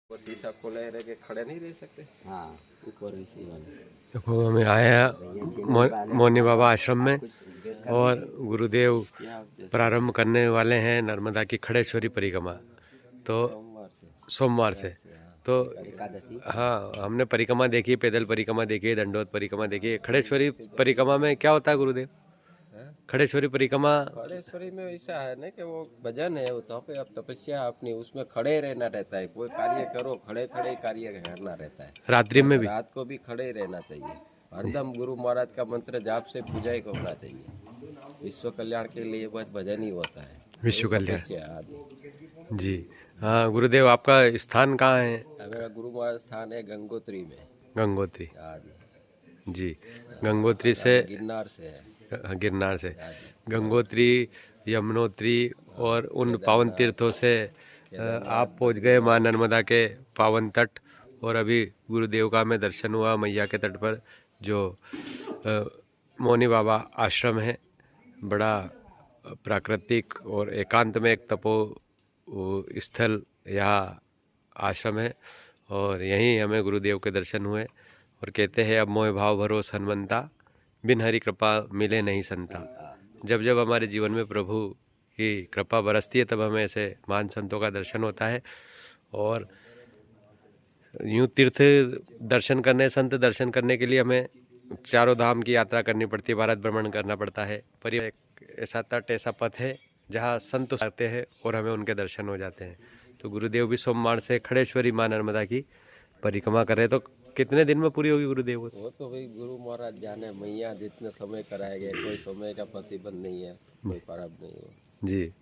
और शीशा खोले रह के खड़े नहीं रह सकते। हाँ ऊपर इसी वाले देखो हमें आए हैं मौनी बाबा आश्रम में और गुरुदेव प्रारंभ करने वाले हैं नर्मदा की खड़ेश्वरी परिक्रमा। तो सोमवार से तो एकादशी। हाँ, हमने परिक्रमा देखी, पैदल परिक्रमा देखी, दंडोत परिक्रमा देखी। खड़ेश्वरी परिक्रमा में क्या होता है गुरुदेव? खड़ेश्वरी परिक्रमा खड़ेश्वरी में ऐसा है ना कि वो भजन है, वो तपे अब तपस्या अपनी, उसमें खड़े रहना रहता है। कोई कार्य करो खड़े खड़े कार्य करना रहता है। रात्रि में भी रात को भी खड़े रहना चाहिए। हरदम गुरु महाराज का मंत्र जाप से पूजा ही करना चाहिए। विश्व कल्याण के लिए बस भजन ही होता है। विश्व कल्याण तपस्या आदि। जी। हाँ गुरुदेव, आपका स्थान कहाँ है? मेरा गुरु महाराज स्थान है गंगोत्री में। गंगोत्री आदि जी। गंगोत्री से गिरनार से है। गिरनार से गंगोत्री, यमुनोत्री और उन पावन तीर्थों से आप पहुंच गए मां नर्मदा के पावन तट। और अभी गुरुदेव का हमें दर्शन हुआ मैया के तट पर, जो मौनी बाबा आश्रम है। बड़ा प्राकृतिक और एकांत में एक तपो स्थल यह आश्रम है। और यहीं हमें गुरुदेव के दर्शन हुए। और कहते हैं, अब मोह भाव भरोस हनुमंता, बिन हरि कृपा मिले नहीं संता। जब जब हमारे जीवन में प्रभु की कृपा बरसती है, तब हमें ऐसे महान संतों का दर्शन होता है। और यूं तीर्थ दर्शन करने, संत दर्शन करने के लिए हमें चारों धाम की यात्रा करनी पड़ती है, भारत भ्रमण करना पड़ता है। पर एक ऐसा तट, ऐसा पथ है जहाँ संत आते हैं और हमें उनके दर्शन हो जाते हैं। तो गुरुदेव भी सोमवार से खड़ेश्वरी मां नर्मदा की परिक्रमा कर रहे। तो कितने दिन में पूरी होगी गुरुदेव? वो तो भाई गुरु महाराज जाने, मैया जितने समय कराएंगे, कोई समय का प्रतिबंध नहीं है, कोई पारब नहीं है जी।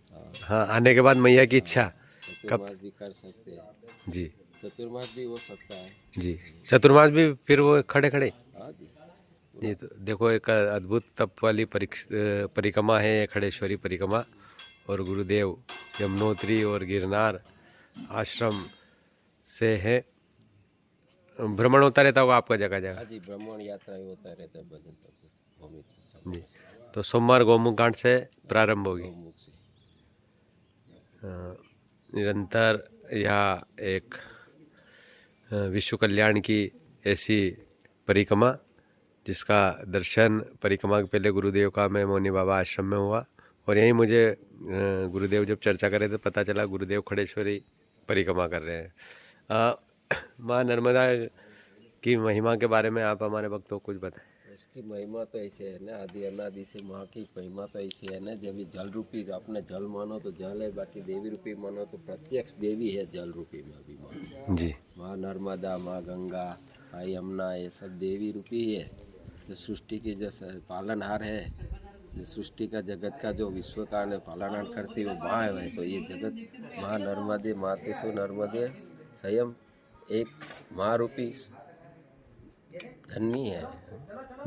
हाँ, आने के बाद मैया की इच्छा कब? चतुर्मास भी कर सकते हैं जी चतुर्मास भी हो सकता है जी। चतुर्मास भी फिर वो खड़े खड़े। हाँ जी। ये तो देखो, एक अद्भुत तप वाली परिक्रमा है ये खड़ेश्वरी परिक्रमा। और गुरुदेव यमुनोत्री और गिरनार आश्रम से है। भ्रमण होता रहता होगा आपका जगह जगह? हाँ जी, भ्रमण यात्रा ही होता रहता है भजन भूमि जी। तो सोमवार गौमुख घाट से प्रारंभ होगी। गौमुख से निरंतर यह एक विश्व कल्याण की ऐसी परिक्रमा, जिसका दर्शन परिक्रमा के पहले गुरुदेव का मैं मौनी बाबा आश्रम में हुआ। और यहीं मुझे गुरुदेव जब चर्चा कर रहे थे, पता चला गुरुदेव खड़ेश्वरी परिक्रमा कर रहे हैं। माँ नर्मदा की महिमा के बारे में आप हमारे भक्तों को कुछ बताएं। इसकी महिमा तो ऐसे है ना, आदि अनादि से माँ की महिमा तो ऐसी है ना, जब जल रूपी अपने जल मानो तो जल है, बाकी देवी रूपी मानो तो प्रत्यक्ष देवी है जल रूपी में अभी माँ जी। माँ नर्मदा, माँ गंगा, माँ यमुना, ये सब देवी रूपी ही है। जो सृष्टि की जो पालनहार है, जो सृष्टि का जगत का जो विश्व का पालनहार करती है, वो माँ है। तो ये जगत माँ नर्मदे, मातेसु नर्मदे स्वयं एक माँ रूपी धन्य है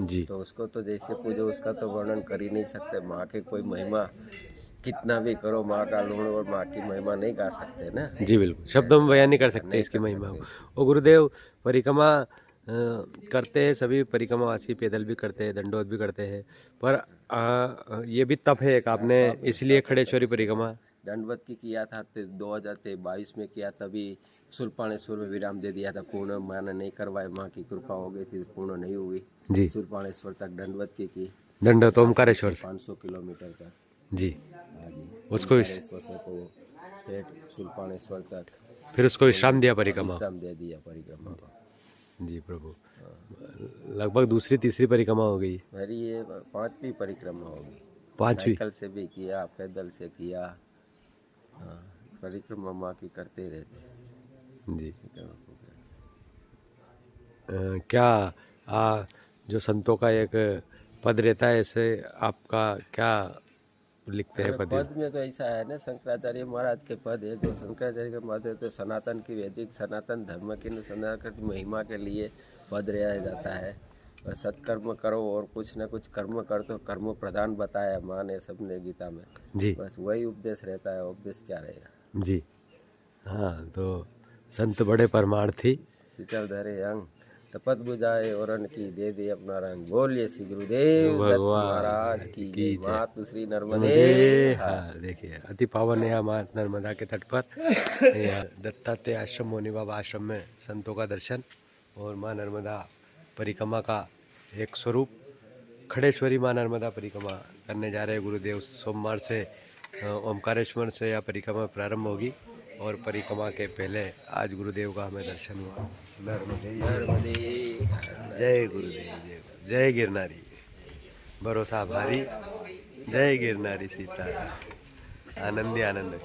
जी। तो उसको तो जैसे पूजो, उसका तो वर्णन कर ही नहीं सकते। माँ के कोई महिमा कितना भी करो, माँ का लूण और माँ की महिमा नहीं गा सकते ना। जी बिल्कुल, शब्दों में बयान नहीं कर सकते इसकी महिमा को। और गुरुदेव परिक्रमा करते हैं, सभी परिक्रमावासी पैदल भी करते हैं, दंडोत भी करते हैं। पर ये भी तप है एक, आपने इसलिए खड़ेश्वरी परिक्रमा दंडवत की किया था 2022 में किया, तभी शूलपाणेश्वर में विराम दे दिया था। पूर्ण मैंने नहीं करवाए, माँ की कृपा हो गई थी, पूर्ण नहीं हुई जी। शूलपाणेश्वर तक दंडवत की दंडोत ओमकारेश्वर 500 किलोमीटर का जी। हाँ जी। उसको ओमकारेश्वर से तो सेठ शूलपाणेश्वर तक फिर उसको विश्राम दिया परिक्रमा। विश्राम दे दिया परिक्रमा को। जी प्रभु, लगभग दूसरी तीसरी परिक्रमा हो गई। मेरी ये 5वीं परिक्रमा होगी। 5वीं? साइकिल से भी किया, पैदल से किया। हाँ, परिक्रमा माँ की करते रहते जी। क्या जो संतों का एक पद रहता है, ऐसे आपका क्या लिखते हैं पद? पद में तो ऐसा है ना, शंकराचार्य महाराज के पद है। जो शंकराचार्य के पद है तो सनातन की वैदिक सनातन धर्म की सनातन महिमा के लिए पद रहा जाता है। बस सत्कर्म करो और कुछ न कुछ कर्म कर, तो कर्म प्रधान बताया माँ ने सबने गीता में। जी। बस वही उपदेश रहता है, उपदेश क्या रहेगा। जी हाँ, तो संत बड़े परमार्थी, शीतल धरे अंग शपथ बुझाए और की दे दे अपना रंग। बोलिए श्री गुरुदेव दत्त महाराज की जय। मातु श्री नर्मदे। हाँ देखिए अति पावन है माँ नर्मदा के तट पर यहाँ दत्तात्रेय आश्रम मोनी बाबा आश्रम में संतों का दर्शन और माँ नर्मदा परिक्रमा का एक स्वरूप खड़ेश्वरी माँ नर्मदा परिक्रमा करने जा रहे हैं गुरुदेव। सोमवार से ओमकारेश्वर से यह परिक्रमा प्रारंभ होगी और परिक्रमा के पहले आज गुरुदेव का हमें दर्शन हुआ। नर्मदे नर्मदे। जय गुरुदेव, जय गिरनारी, भरोसा भारी, जय गिरनारी सीता, आनंद ही आनंद।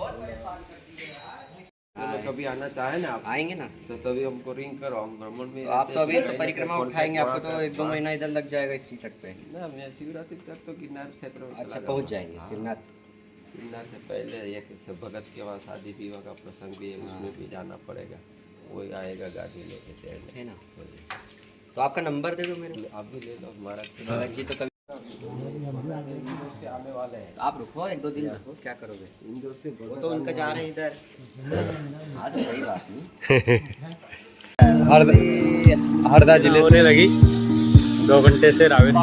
कभी आना चाहे ना आप आएंगे ना तो तभी हमको रिंग करो, हम भ्रमण में तो आप तो अभी तो परिक्रमा उठाएंगे, आपको तो 1-2 महीना इधर लग जाएगा इसी तक पे। ना मैं शिवरात्रि तक तो गिरनार क्षेत्र में अच्छा चला पहुंच जाऊंगा। जाएंगे शिवनाथ। गिरनार से पहले एक भगत के वहाँ शादी विवाह का प्रसंग भी है, उसमें भी जाना पड़ेगा। वही आएगा गाड़ी लेके चढ़ने। है ना, तो आपका नंबर दे दो मेरे को। आप भी ले लो हमारा। जी तो कभी से आने वाले हैं आप रुको 1-2 दिन रुको, क्या करोगे? इंदौर से वो तो उनका जा रहे हैं इधर। हाँ तो कोई बात नहीं। हरदा जिले से लगी 2 घंटे से रावेत